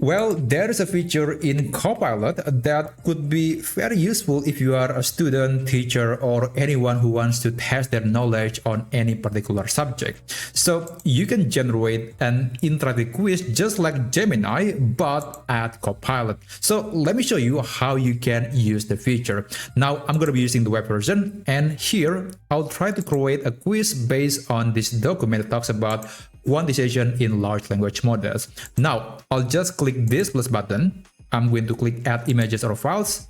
Well, there is a feature in Copilot that could be very useful if you are a student, teacher, or anyone who wants to test their knowledge on any particular subject. So you can generate an interactive quiz just like Gemini, but add Copilot. So let me show you how you can use the feature. Now I'm going to be using the web version, and here I'll try to create a quiz based on this document that talks about quantization in large language models. Now, I'll just click this plus button. I'm going to click add images or files.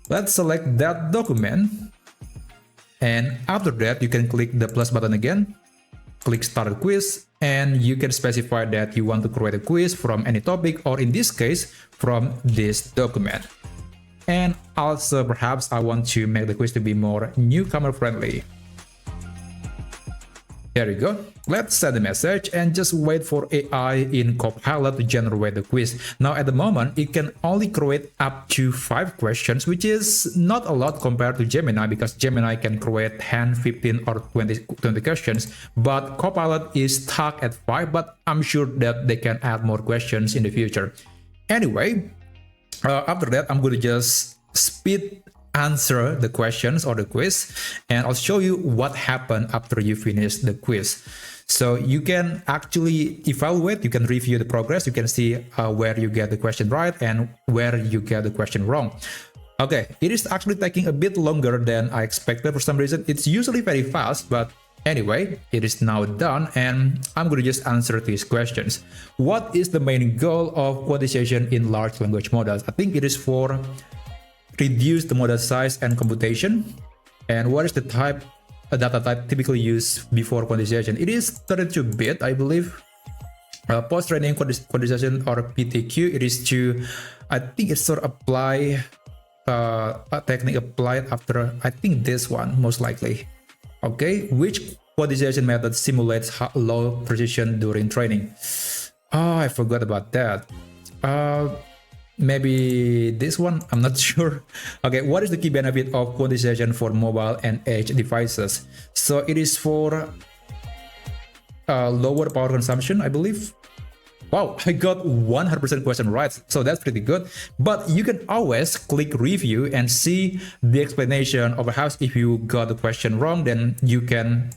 Let's select that document. And after that, you can click the plus button again. Click start a quiz, and you can specify that you want to create a quiz from any topic, or in this case, from this document. And also, perhaps I want to make the quiz to be more newcomer friendly. There you go. Let's send a message and just wait for AI in Copilot to generate the quiz. Now at the moment, it can only create up to 5 questions, which is not a lot compared to Gemini, because Gemini can create 10, 15, or 20 questions, but Copilot is stuck at 5, but I'm sure that they can add more questions in the future. Anyway, after that, I'm going to just speed answer the questions or the quiz, and I'll show you what happened after you finish the quiz. So you can actually evaluate, you can review the progress, you can see where you get the question right and where you get the question wrong. Okay, it is actually taking a bit longer than I expected for some reason. It's usually very fast, but anyway, it is now done, and I'm going to just answer these questions. What is the main goal of quantization in large language models? I think it is for reduce the model size and computation. And what is the type, a data type typically used before quantization? It is 32-bit, I believe. Post-training quantization, or PTQ, it is to, I think it's sort of apply a technique applied after, I think this one, most likely. Okay, which quantization method simulates low precision during training? Oh, I forgot about that. Maybe this one, I'm not sure. Okay, what is the key benefit of quantization for mobile and edge devices? So it is for lower power consumption, I believe. Wow, I got 100% question right, so that's pretty good. But you can always click review and see the explanation of how, if you got the question wrong, then you can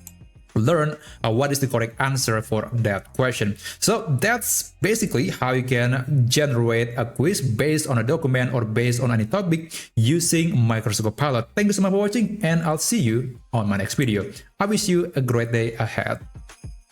learn what is the correct answer for that question. So that's basically how you can generate a quiz based on a document or based on any topic using Microsoft Copilot. Thank you so much for watching, and I'll see you on my next video. I wish you a great day ahead.